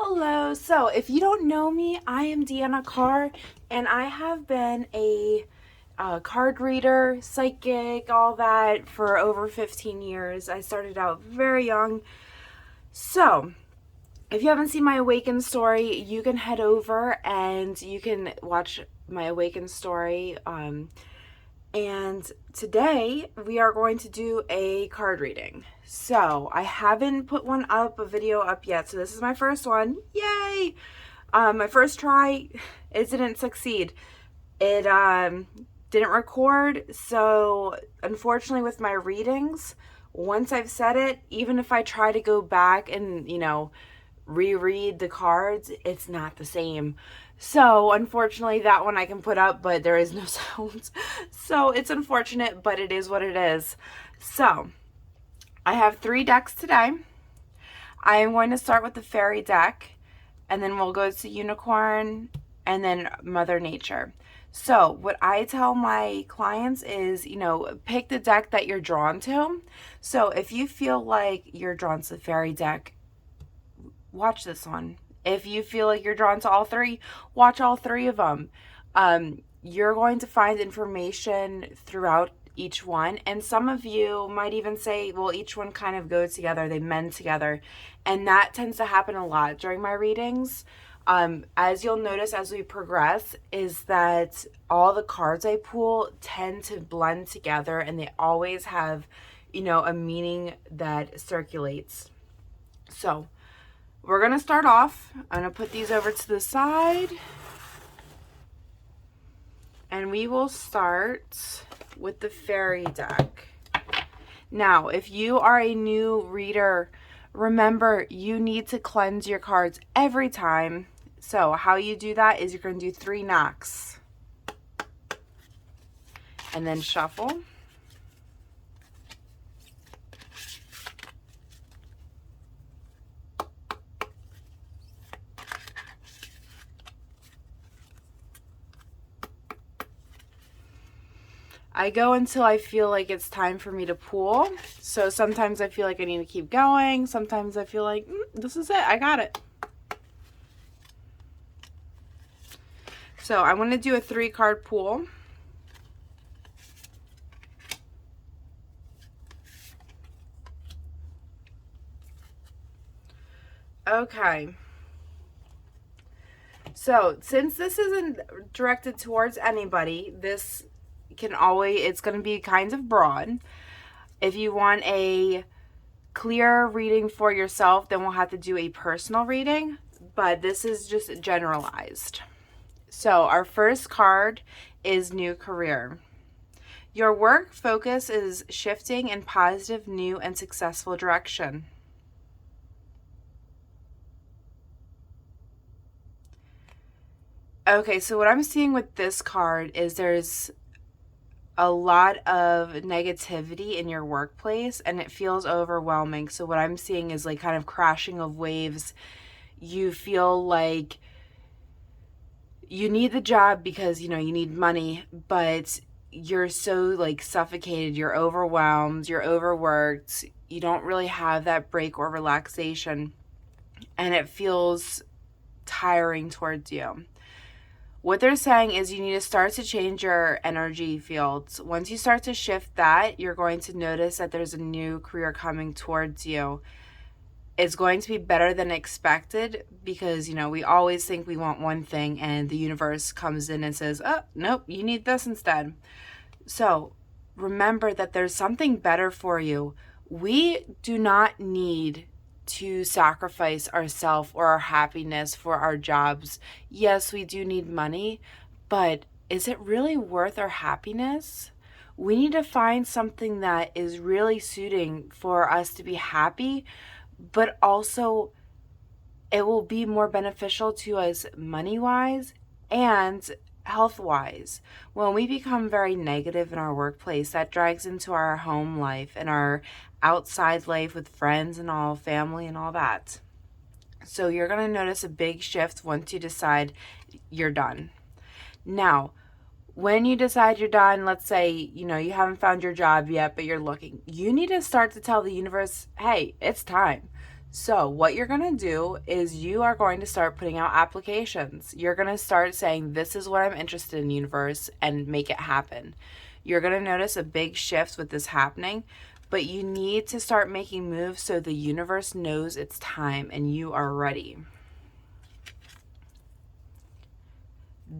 Hello. So, if you don't know me, I am Deanna Carr, and I have been a card reader, psychic, all that for over 15 years. I started out very young. So, if you haven't seen my Awaken story, you can head over and you can watch my Awaken story. And today we are going to do a card reading. So I haven't put a video up yet. So this is my first one. Yay! My first try, it didn't succeed. It didn't record. So unfortunately with my readings, once I've said it, even if I try to go back and, reread the cards, it's not the same. So unfortunately that one I can put up, but there is no sounds. So it's unfortunate, but it is what it is. So I have 3 decks today. I am going to start with the fairy deck, and then we'll go to unicorn, and then Mother Nature. So what I tell my clients is, pick the deck that you're drawn to. So if you feel like you're drawn to the fairy deck, watch this one. If you feel like you're drawn to all 3, watch all 3 of them. You're going to find information throughout each one. And some of you might even say, well, each one kind of goes together. They mend together. And that tends to happen a lot during my readings. As you'll notice as we progress, is that all the cards I pull tend to blend together, and they always have, a meaning that circulates. So we're going to start off. I'm going to put these over to the side. And we will start with the fairy deck. Now, if you are a new reader, remember you need to cleanse your cards every time. So how you do that is you're going to do 3 knocks. And then shuffle. I go until I feel like it's time for me to pull. So sometimes I feel like I need to keep going. Sometimes I feel like, this is it. I got it. So I'm going to do a 3-card pull. Okay. So since this isn't directed towards anybody, it's going to be kind of broad. If you want a clear reading for yourself, then we'll have to do a personal reading, but this is just generalized. So our first card is new career. Your work focus is shifting in positive, new, and successful direction. Okay, so what I'm seeing with this card is there's a lot of negativity in your workplace and it feels overwhelming. So what I'm seeing is like kind of crashing of waves. You feel like you need the job because, you need money, but you're so like suffocated, you're overwhelmed, you're overworked, you don't really have that break or relaxation, and it feels tiring towards you. What they're saying is you need to start to change your energy fields. Once you start to shift that, you're going to notice that there's a new career coming towards you. It's going to be better than expected because, we always think we want one thing and the universe comes in and says, oh, nope, you need this instead. So remember that there's something better for you. We do not need to sacrifice ourselves or our happiness for our jobs. Yes, we do need money, but is it really worth our happiness? We need to find something that is really suiting for us to be happy, but also it will be more beneficial to us money-wise and health-wise. When we become very negative in our workplace, that drags into our home life and our outside life with friends and all, family and all that. So you're going to notice a big shift once you decide you're done. Now, when you decide you're done, let's say, you haven't found your job yet, but you're looking, you need to start to tell the universe, hey, it's time. So what you're going to do is you are going to start putting out applications. You're going to start saying, this is what I'm interested in, universe, and make it happen. You're going to notice a big shift with this happening, but you need to start making moves so the universe knows it's time and you are ready.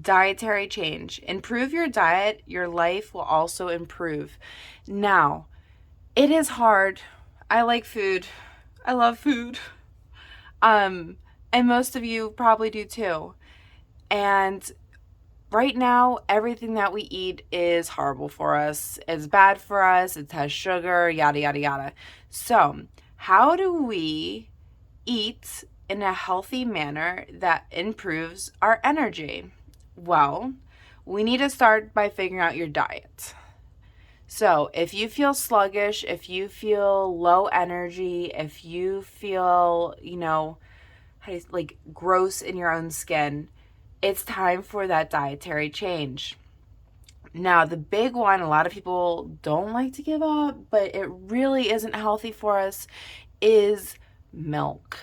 Dietary change. Improve your diet, your life will also improve. Now, it is hard. I like food. I love food. And most of you probably do too. And right now, everything that we eat is horrible for us. It's bad for us. It has sugar, yada, yada, yada. So, how do we eat in a healthy manner that improves our energy? Well, we need to start by figuring out your diet. So if you feel sluggish, if you feel low energy, if you feel, like gross in your own skin, it's time for that dietary change. Now, the big one, a lot of people don't like to give up, but it really isn't healthy for us, is milk.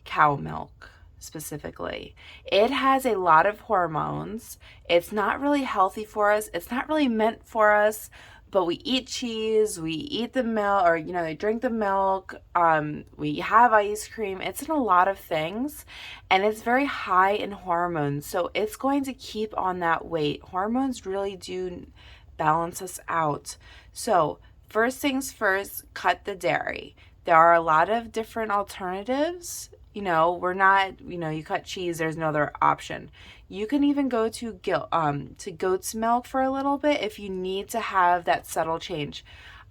Cow milk specifically. It has a lot of hormones. It's not really healthy for us. It's not really meant for us, but we eat cheese, we eat the milk, or they drink the milk, we have ice cream. It's in a lot of things, and it's very high in hormones, so it's going to keep on that weight. Hormones really do balance us out. So first things first, cut the dairy. There are a lot of different alternatives. We're not, you cut cheese, there's no other option. You can even go to goat's milk for a little bit if you need to have that subtle change.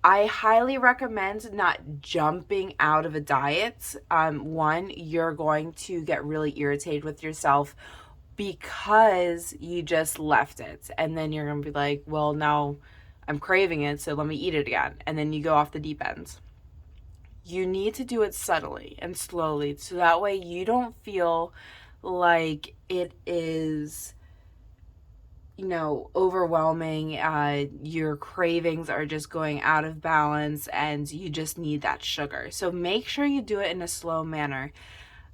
I highly recommend not jumping out of a diet. One, you're going to get really irritated with yourself because you just left it. And then you're going to be like, well, now I'm craving it, so let me eat it again. And then you go off the deep end. You need to do it subtly and slowly, so that way you don't feel like it is, overwhelming. Your cravings are just going out of balance and you just need that sugar. So make sure you do it in a slow manner.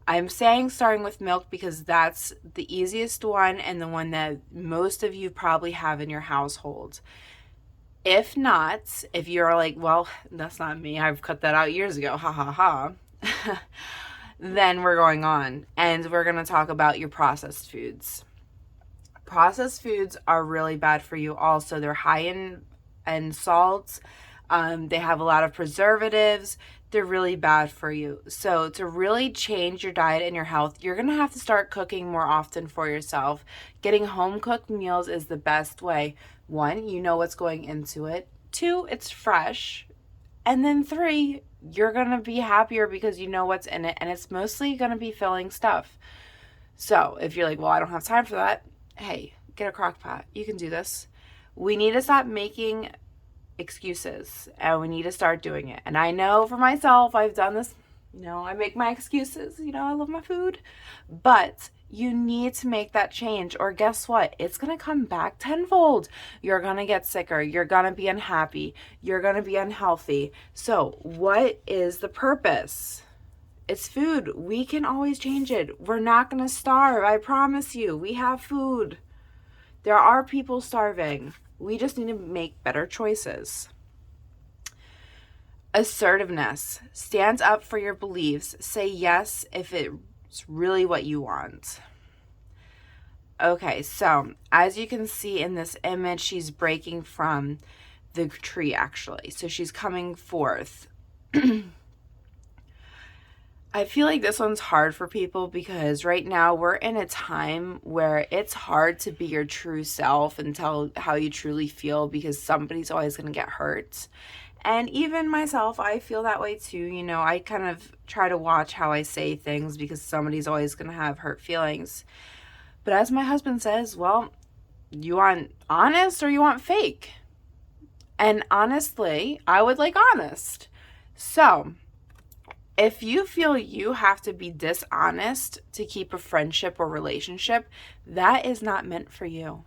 I'm saying starting with milk because that's the easiest one and the one that most of you probably have in your household. If not, if you're like, well, that's not me, I've cut that out years ago, ha ha ha, then we're going on and we're going to talk about your processed foods. Processed foods are really bad for you also. They're high in salts. They have a lot of preservatives. They're really bad for you. So to really change your diet and your health, you're going to have to start cooking more often for yourself. Getting home cooked meals is the best way. 1, you know what's going into it. 2, it's fresh. And then 3, you're going to be happier because you know what's in it, and it's mostly going to be filling stuff. So if you're like, well, I don't have time for that, hey, get a crock pot. You can do this. We need to stop making excuses and we need to start doing it. And I know for myself, I've done this, I make my excuses, I love my food, but you need to make that change, or guess what? It's going to come back tenfold. You're going to get sicker. You're going to be unhappy. You're going to be unhealthy. So what is the purpose? It's food. We can always change it. We're not going to starve. I promise you. We have food. There are people starving. We just need to make better choices. Assertiveness. Stand up for your beliefs. Say yes if it's really what you want. Okay, so as you can see in this image, she's breaking from the tree actually. So she's coming forth. I feel like this one's hard for people because right now we're in a time where it's hard to be your true self and tell how you truly feel because somebody's always going to get hurt. And even myself, I feel that way too. I kind of try to watch how I say things because somebody's always going to have hurt feelings. But as my husband says, well, you want honest or you want fake? And honestly, I would like honest. So if you feel you have to be dishonest to keep a friendship or relationship, that is not meant for you.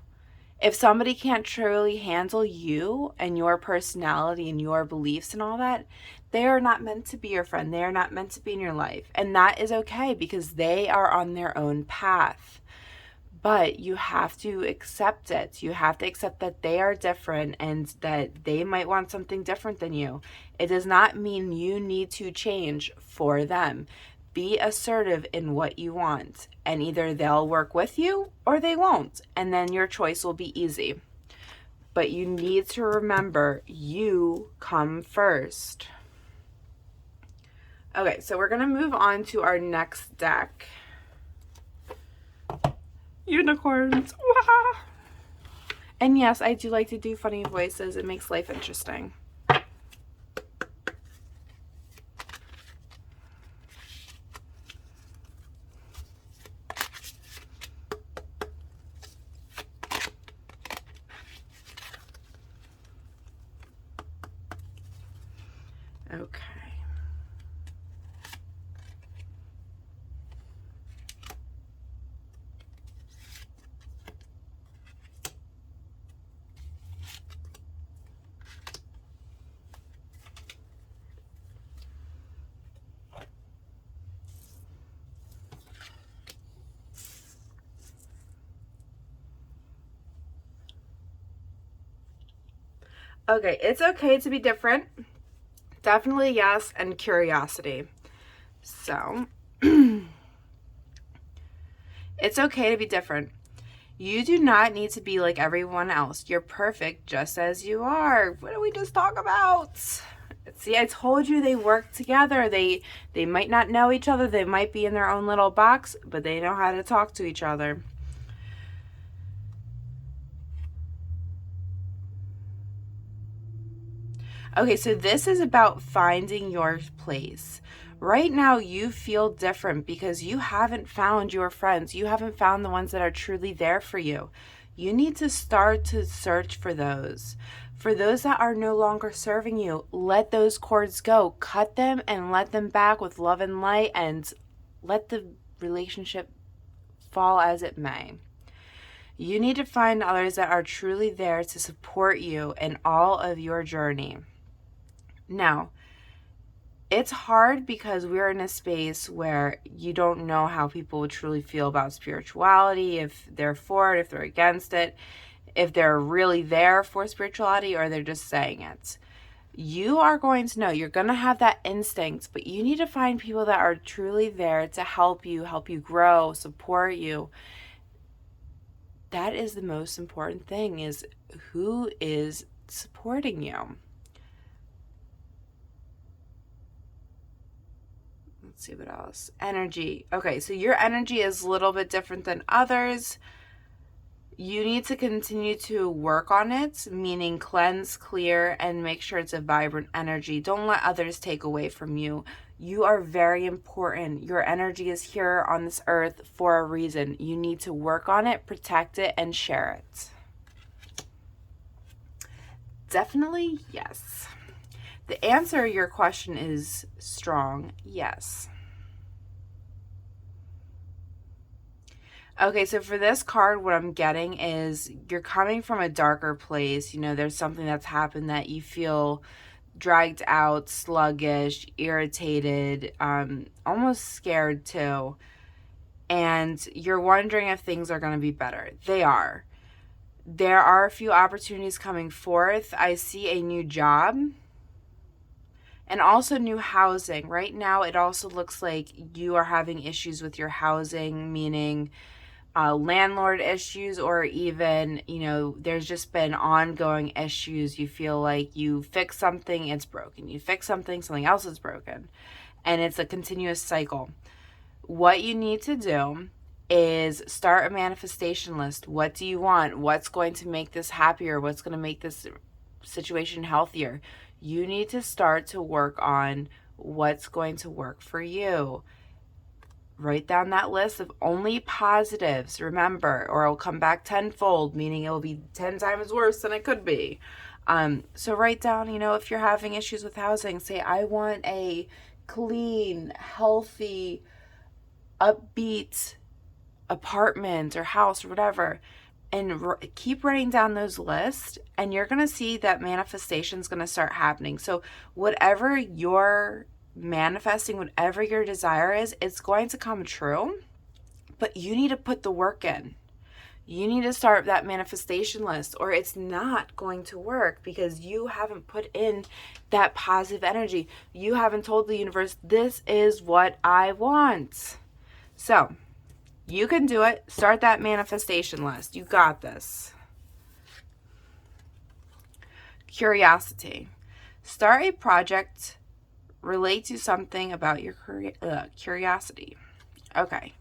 If somebody can't truly handle you and your personality and your beliefs and all that, They are not meant to be your friend. They are not meant to be in your life. And that is okay because they are on their own path. But you have to accept it. You have to accept that they are different and that they might want something different than you. It does not mean you need to change for them. Be assertive in what you want, and either they'll work with you or they won't. And then your choice will be easy. But you need to remember you come first. Okay, so we're going to move on to our next deck. Unicorns. Wah! And yes, I do like to do funny voices. It makes life interesting. Okay. Okay, it's okay to be different. Definitely yes, and curiosity. So, it's okay to be different. You do not need to be like everyone else. You're perfect just as you are. What did we just talk about? See, I told you they work together. They might not know each other. They might be in their own little box, but they know how to talk to each other. Okay, so this is about finding your place. Right now, you feel different because you haven't found your friends. You haven't found the ones that are truly there for you. You need to start to search for those. For those that are no longer serving you, let those cords go. Cut them and let them back with love and light, and let the relationship fall as it may. You need to find others that are truly there to support you in all of your journey. Now, it's hard because we're in a space where you don't know how people would truly feel about spirituality, if they're for it, if they're against it, if they're really there for spirituality or they're just saying it. You are going to know. You're going to have that instinct, but you need to find people that are truly there to help you grow, support you. That is the most important thing, is who is supporting you. Let's see what else. Energy. Okay, so your energy is a little bit different than others. You need to continue to work on it, meaning cleanse, clear, and make sure it's a vibrant energy. Don't let others take away from you. You are very important. Your energy is here on this earth for a reason. You need to work on it, protect it, and share it. Definitely yes. The answer to your question is strong yes. Okay, so for this card, what I'm getting is you're coming from a darker place. You know, there's something that's happened that you feel dragged out, sluggish, irritated, almost scared too. And you're wondering if things are going to be better. They are. There are a few opportunities coming forth. I see a new job and also new housing. Right now, it also looks like you are having issues with your housing, meaning landlord issues, or even, you know, there's just been ongoing issues. You feel like you fix something, it's broken. You fix something, something else is broken. And it's a continuous cycle. What you need to do is start a manifestation list. What do you want? What's going to make this happier? What's going to make this situation healthier? You need to start to work on what's going to work for you. Write down that list of only positives, remember, or it'll come back tenfold, meaning it will be 10 times worse than it could be. So write down, you know, if you're having issues with housing, say, I want a clean, healthy, upbeat apartment or house or whatever. and keep writing down those lists, and you're going to see that manifestation is going to start happening. So whatever you're manifesting, whatever your desire is, it's going to come true, but you need to put the work in. You need to start that manifestation list, or it's not going to work because you haven't put in that positive energy. You haven't told the universe, this is what I want. So you can do it. Start that manifestation list. You got this. Curiosity. Start a project. Relate to something about your curiosity. Okay.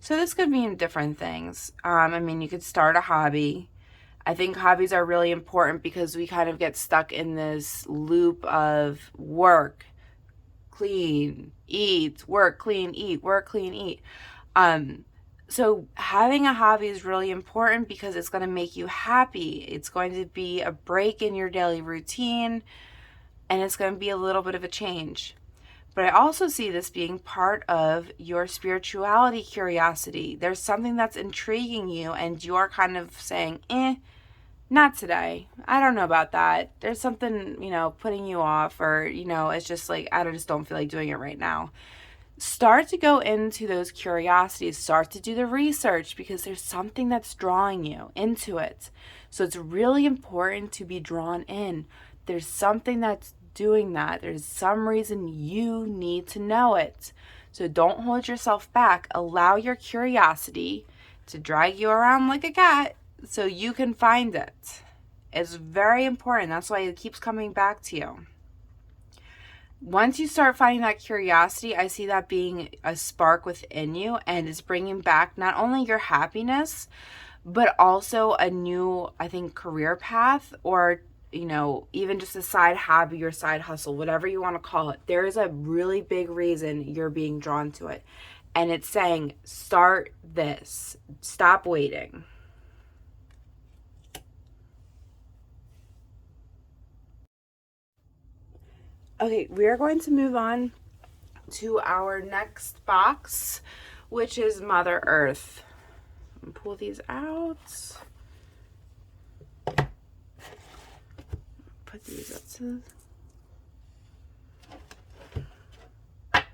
So this could mean different things. I mean, you could start a hobby. I think hobbies are really important because we kind of get stuck in this loop of work, clean, eat, work, clean, eat, work, clean, eat. So having a hobby is really important because it's going to make you happy. It's going to be a break in your daily routine, and it's going to be a little bit of a change. But I also see this being part of your spirituality curiosity. There's something that's intriguing you, and you're kind of saying, not today. I don't know about that. There's something, putting you off, or, it's just like, I just don't feel like doing it right now. Start to go into those curiosities. Start to do the research because there's something that's drawing you into it. So it's really important to be drawn in. There's something that's doing that. There's some reason you need to know it. So don't hold yourself back. Allow your curiosity to drag you around like a cat so you can find it. It's very important. That's why it keeps coming back to you. Once you start finding that curiosity, I see that being a spark within you, and it's bringing back not only your happiness, but also a new, I think, career path, or even just a side hobby or side hustle, whatever you want to call it. There is a really big reason you're being drawn to it. And it's saying, start this. Stop waiting. Okay, we are going to move on to our next box, which is Mother Earth. Pull these out. Put these up to... Okay,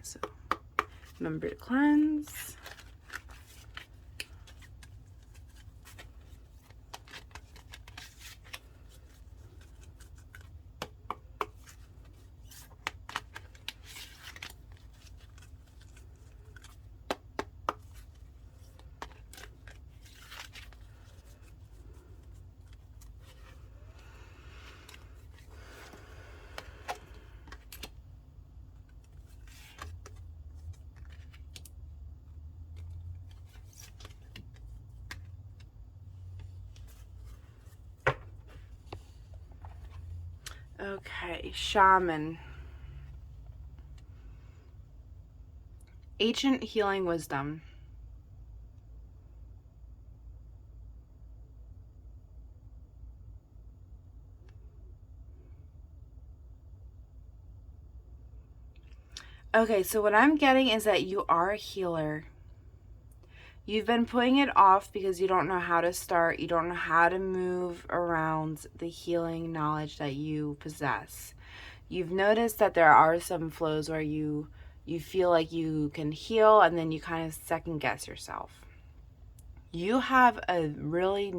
so remember to cleanse. Okay, shaman. Ancient healing wisdom. Okay, so what I'm getting is that you are a healer. You've been putting it off because you don't know how to start. You don't know how to move around the healing knowledge that you possess. You've noticed that there are some flows where you feel like you can heal, and then you kind of second guess yourself. You have a really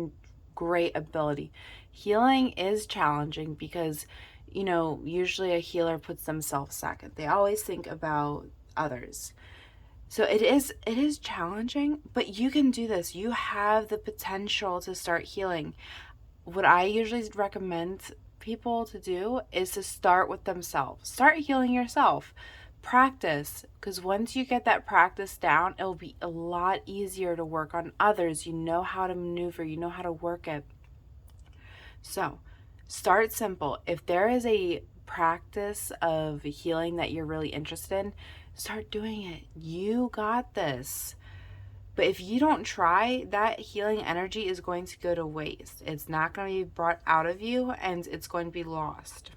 great ability. Healing is challenging because, usually a healer puts themselves second. They always think about others. So it is challenging, but you can do this. You have the potential to start healing. What I usually recommend people to do is to start with themselves. Start healing yourself. Practice, because once you get that practice down, it'll be a lot easier to work on others. You know how to maneuver, you know how to work it. So start simple. If there is a practice of healing that you're really interested in, start doing it. You got this. But if you don't try, that healing energy is going to go to waste. It's not going to be brought out of you, and it's going to be lost.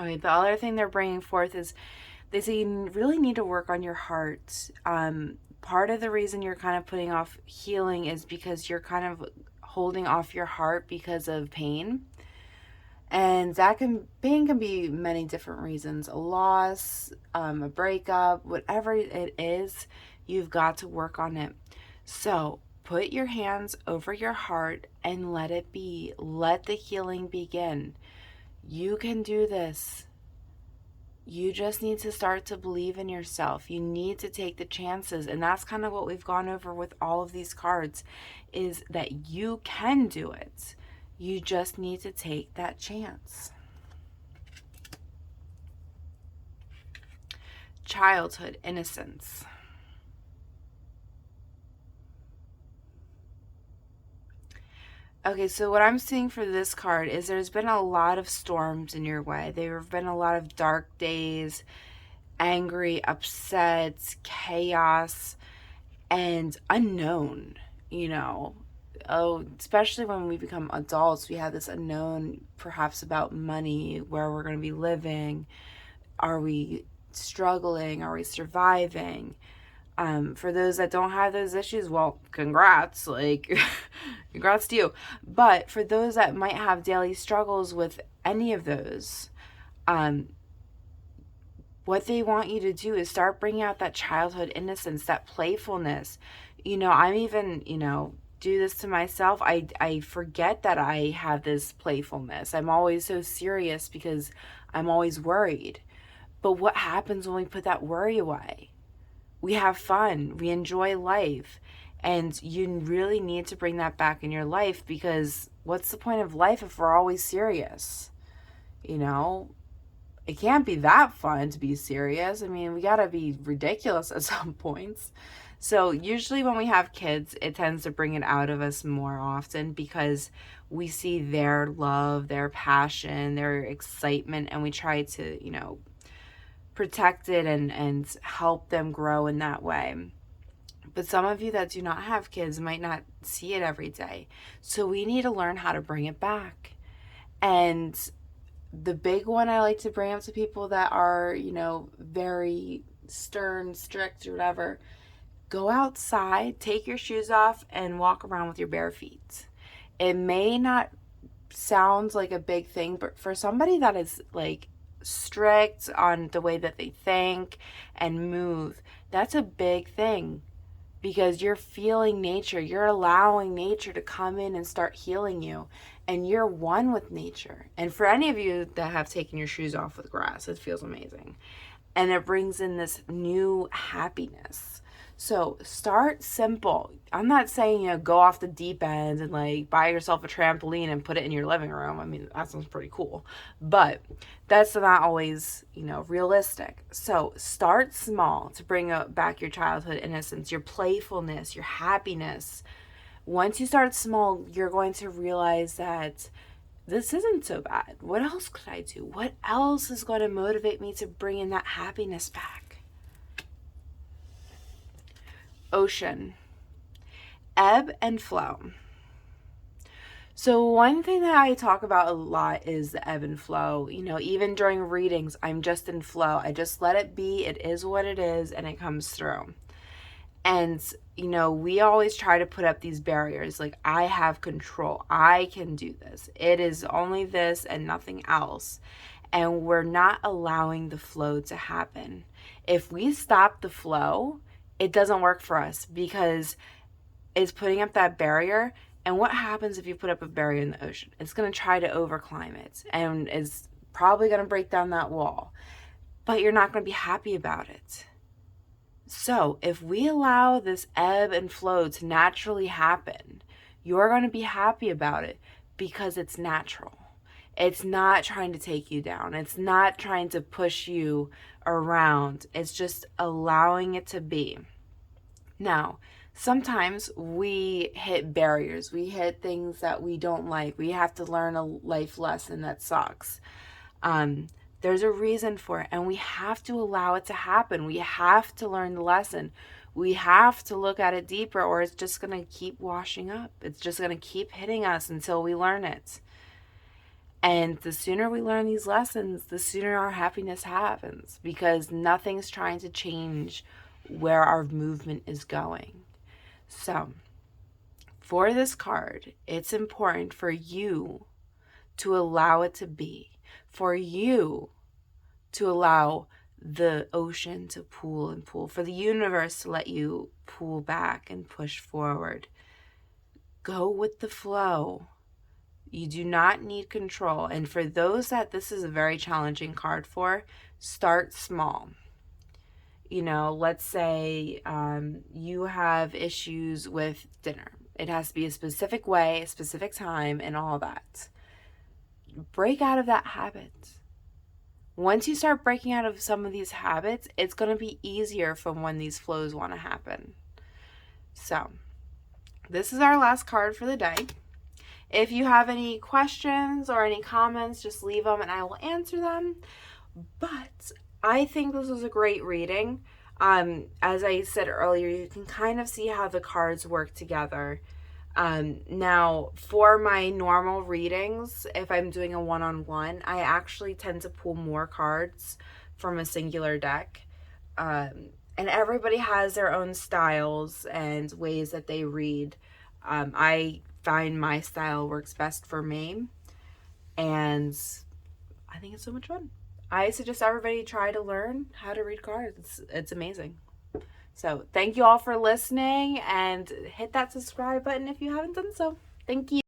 Okay, the other thing they're bringing forth is they say you really need to work on your heart. Part of the reason you're kind of putting off healing is because you're kind of holding off your heart because of pain. And pain can be many different reasons. A loss, a breakup, whatever it is, you've got to work on it. So put your hands over your heart and let it be. Let the healing begin. You can do this. You just need to start to believe in yourself. You need to take the chances. And that's kind of what we've gone over with all of these cards, is that you can do it. You just need to take that chance. Childhood innocence. Okay, so what I'm seeing for this card is there's been a lot of storms in your way. There have been a lot of dark days, angry, upset, chaos, and unknown, you know. Oh, especially when we become adults, we have this unknown perhaps about money, where we're going to be living. Are we struggling? Are we surviving? For those that don't have those issues, well, congrats, like, congrats to you. But for those that might have daily struggles with any of those, what they want you to do is start bringing out that childhood innocence, that playfulness. I'm even, do this to myself. I forget that I have this playfulness. I'm always so serious because I'm always worried. But what happens when we put that worry away? We have fun, we enjoy life, and you really need to bring that back in your life, because what's the point of life if we're always serious? It can't be that fun to be serious. I mean, we gotta be ridiculous at some points. So usually when we have kids, it tends to bring it out of us more often, because we see their love, their passion, their excitement, and we try to, protect it and help them grow in that way. But some of you that do not have kids might not see it every day. So we need to learn how to bring it back. And the big one I like to bring up to people that are, very stern, strict, or whatever, go outside, take your shoes off, and walk around with your bare feet. It may not sound like a big thing, but for somebody that is like strict on the way that they think and move, that's a big thing, because you're feeling nature. You're allowing nature to come in and start healing you, and you're one with nature. And for any of you that have taken your shoes off with grass, it feels amazing, and it brings in this new happiness. So start simple. I'm not saying, go off the deep end and like buy yourself a trampoline and put it in your living room. I mean, that sounds pretty cool, but that's not always, realistic. So start small to bring back your childhood innocence, your playfulness, your happiness. Once you start small, you're going to realize that this isn't so bad. What else could I do? What else is going to motivate me to bring in that happiness back? Ocean. Ebb and flow. So one thing that I talk about a lot is the ebb and flow. Even during readings, I'm just in flow. I just let it be. It is what it is, and it comes through. And, we always try to put up these barriers. Like, I have control. I can do this. It is only this and nothing else. And we're not allowing the flow to happen. If we stop the flow, it doesn't work for us, because it's putting up that barrier. And what happens if you put up a barrier in the ocean? It's going to try to overclimb it, and it's probably going to break down that wall, but you're not going to be happy about it. So if we allow this ebb and flow to naturally happen, you're going to be happy about it, because it's natural. It's not trying to take you down. It's not trying to push you around. It's just allowing it to be. Now, sometimes we hit barriers. We hit things that we don't like. We have to learn a life lesson that sucks. There's a reason for it, and we have to allow it to happen. We have to learn the lesson. We have to look at it deeper, or it's just going to keep washing up. It's just going to keep hitting us until we learn it. And the sooner we learn these lessons, the sooner our happiness happens, because nothing's trying to change where our movement is going. So, for this card, it's important for you to allow it to be, for you to allow the ocean to pull and pull, for the universe to let you pull back and push forward. Go with the flow. You do not need control. And for those that this is a very challenging card for, start small. You know, let's say you have issues with dinner. It has to be a specific way, a specific time, and all that. Break out of that habit. Once you start breaking out of some of these habits, it's going to be easier from when these flows want to happen. So, this is our last card for the day. If you have any questions or any comments, just leave them and I will answer them. But I think this was a great reading. As I said earlier, you can kind of see how the cards work together. Now, for my normal readings, if I'm doing a one-on-one, I actually tend to pull more cards from a singular deck. And everybody has their own styles and ways that they read. I find my style works best for me, and I think it's so much fun. I suggest everybody try to learn how to read cards. It's amazing. So thank you all for listening, and hit that subscribe button if you haven't done so. Thank you.